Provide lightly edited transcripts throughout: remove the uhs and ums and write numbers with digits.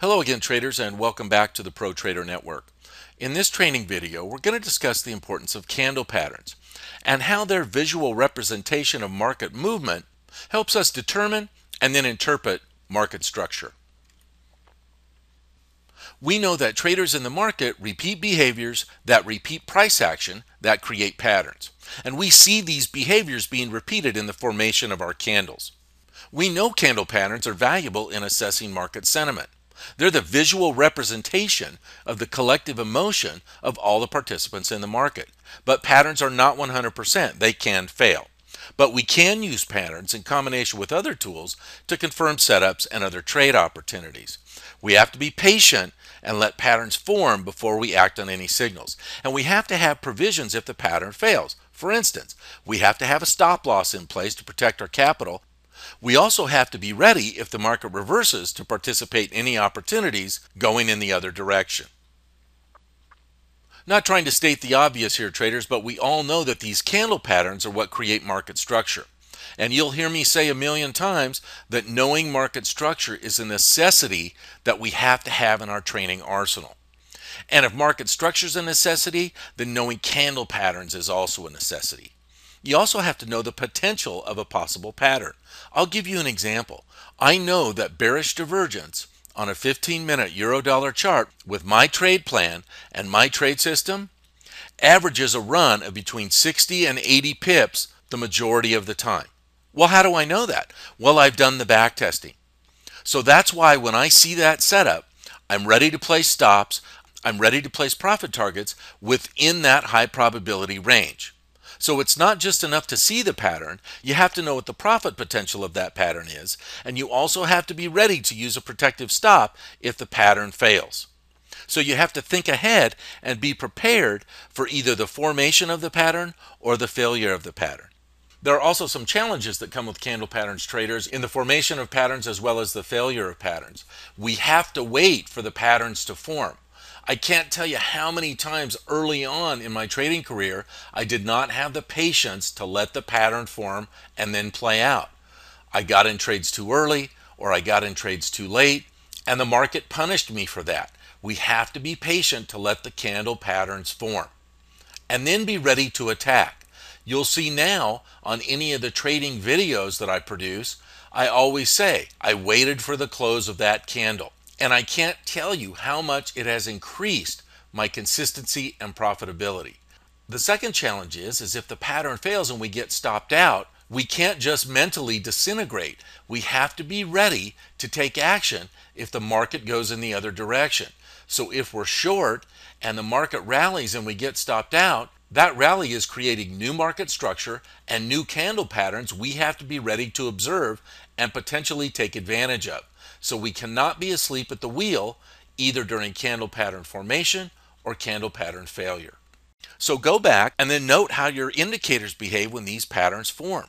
Hello again, traders, and welcome back to the Pro Trader Network. In this training video, we're going to discuss the importance of candle patterns and how their visual representation of market movement helps us determine and then interpret market structure. We know that traders in the market repeat behaviors that repeat price action that create patterns, and we see these behaviors being repeated in the formation of our candles. We know candle patterns are valuable in assessing market sentiment. They're the visual representation of the collective emotion of all the participants in the market. But patterns are not 100%. They can fail. But we can use patterns in combination with other tools to confirm setups and other trade opportunities. We have to be patient and let patterns form before we act on any signals. And we have to have provisions if the pattern fails. For instance, we have to have a stop loss in place to protect our capital. We also have to be ready if the market reverses to participate in any opportunities going in the other direction. Not trying to state the obvious here, traders, but we all know that these candle patterns are what create market structure. And you'll hear me say a million times that knowing market structure is a necessity that we have to have in our training arsenal. And if market structure is a necessity, then knowing candle patterns is also a necessity. You also have to know the potential of a possible pattern. I'll give you an example. I know that bearish divergence on a 15-minute euro-dollar chart with my trade plan and my trade system averages a run of between 60 and 80 pips the majority of the time. Well, how do I know that? Well, I've done the back testing. So that's why when I see that setup, I'm ready to place stops, I'm ready to place profit targets within that high probability range. So it's not just enough to see the pattern, you have to know what the profit potential of that pattern is, and you also have to be ready to use a protective stop if the pattern fails. So you have to think ahead and be prepared for either the formation of the pattern or the failure of the pattern. There are also some challenges that come with candle patterns, traders, in the formation of patterns as well as the failure of patterns. We have to wait for the patterns to form. I can't tell you how many times early on in my trading career I did not have the patience to let the pattern form and then play out. I got in trades too early or I got in trades too late, and the market punished me for that. We have to be patient to let the candle patterns form and then be ready to attack. You'll see now on any of the trading videos that I produce, I always say I waited for the close of that candle. And I can't tell you how much it has increased my consistency and profitability. The second challenge is if the pattern fails and we get stopped out, we can't just mentally disintegrate. We have to be ready to take action if the market goes in the other direction. So if we're short and the market rallies and we get stopped out, that rally is creating new market structure and new candle patterns we have to be ready to observe and potentially take advantage of. So we cannot be asleep at the wheel either during candle pattern formation or candle pattern failure. So go back and then note how your indicators behave when these patterns form.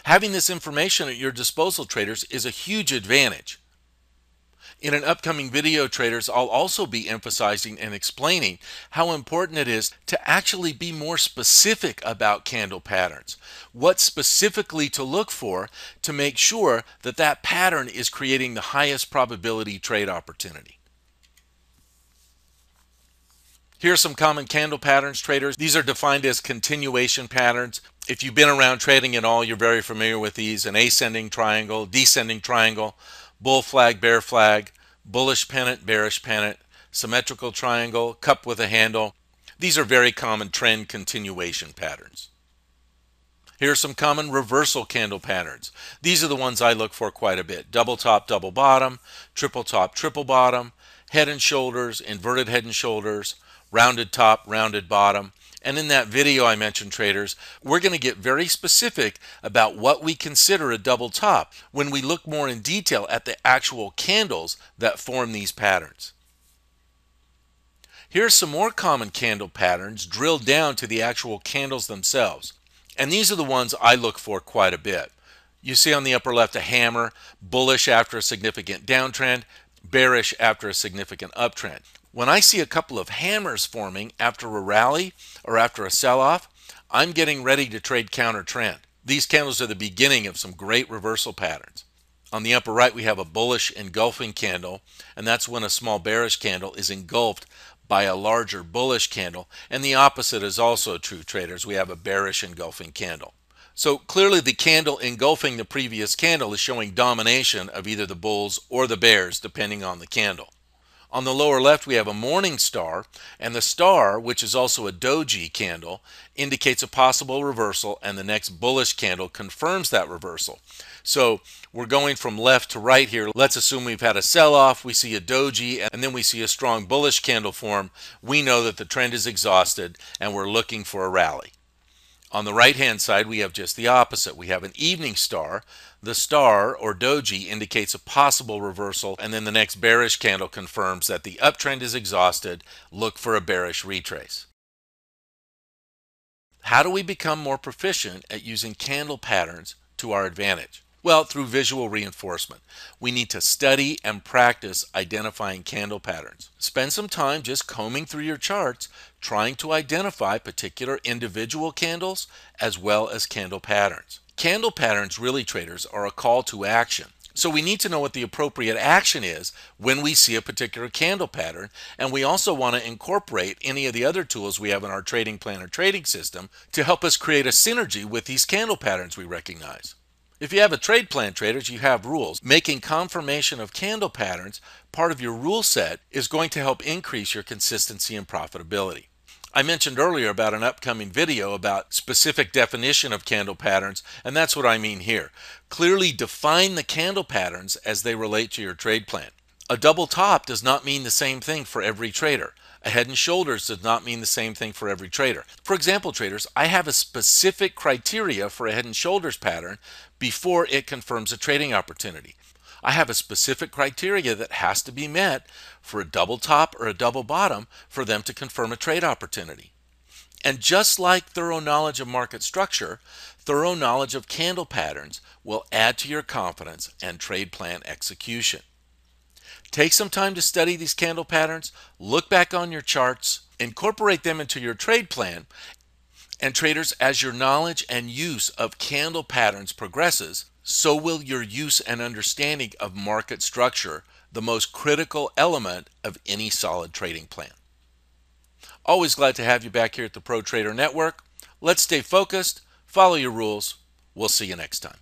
Having this information at your disposal, traders, is a huge advantage. In an upcoming video, traders, I'll also be emphasizing and explaining how important it is to actually be more specific about candle patterns. What specifically to look for to make sure that that pattern is creating the highest probability trade opportunity. Here are some common candle patterns, traders. These are defined as continuation patterns. If you've been around trading at all, you're very familiar with these: an ascending triangle, descending triangle, bull flag, bear flag, bullish pennant, bearish pennant, symmetrical triangle, cup with a handle. These are very common trend continuation patterns. Here are some common reversal candle patterns. These are the ones I look for quite a bit: double top, double bottom, triple top, triple bottom, head and shoulders, inverted head and shoulders, rounded top, rounded bottom. And in that video I mentioned, traders, we're going to get very specific about what we consider a double top when we look more in detail at the actual candles that form these patterns. Here are some more common candle patterns drilled down to the actual candles themselves. And these are the ones I look for quite a bit. You see on the upper left a hammer, bullish after a significant downtrend, bearish after a significant uptrend. When I see a couple of hammers forming after a rally or after a sell-off, I'm getting ready to trade counter trend. These candles are the beginning of some great reversal patterns. On the upper right, we have a bullish engulfing candle, and that's when a small bearish candle is engulfed by a larger bullish candle. And the opposite is also true, traders. We have a bearish engulfing candle. So clearly the candle engulfing the previous candle is showing domination of either the bulls or the bears, depending on the candle. On the lower left, we have a morning star, and the star, which is also a doji candle, indicates a possible reversal, and the next bullish candle confirms that reversal. So we're going from left to right here. Let's assume we've had a sell-off, we see a doji, and then we see a strong bullish candle form. We know that the trend is exhausted, and we're looking for a rally. On the right-hand side, we have just the opposite. We have an evening star. The star, or doji, indicates a possible reversal, and then the next bearish candle confirms that the uptrend is exhausted. Look for a bearish retrace. How do we become more proficient at using candle patterns to our advantage? Well, through visual reinforcement. We need to study and practice identifying candle patterns. Spend some time just combing through your charts, trying to identify particular individual candles as well as candle patterns. Candle patterns, really, traders, are a call to action. So we need to know what the appropriate action is when we see a particular candle pattern, and we also want to incorporate any of the other tools we have in our trading plan or trading system to help us create a synergy with these candle patterns we recognize. If you have a trade plan, traders, you have rules. Making confirmation of candle patterns part of your rule set is going to help increase your consistency and profitability. I mentioned earlier about an upcoming video about specific definition of candle patterns, and that's what I mean here. Clearly define the candle patterns as they relate to your trade plan. A double top does not mean the same thing for every trader. A head and shoulders does not mean the same thing for every trader. For example, traders, I have a specific criteria for a head and shoulders pattern before it confirms a trading opportunity. I have a specific criteria that has to be met for a double top or a double bottom for them to confirm a trade opportunity. And just like thorough knowledge of market structure, thorough knowledge of candle patterns will add to your confidence and trade plan execution. Take some time to study these candle patterns, look back on your charts, incorporate them into your trade plan, and traders, as your knowledge and use of candle patterns progresses, so will your use and understanding of market structure, the most critical element of any solid trading plan. Always glad to have you back here at the Pro Trader Network. Let's stay focused, follow your rules. We'll see you next time.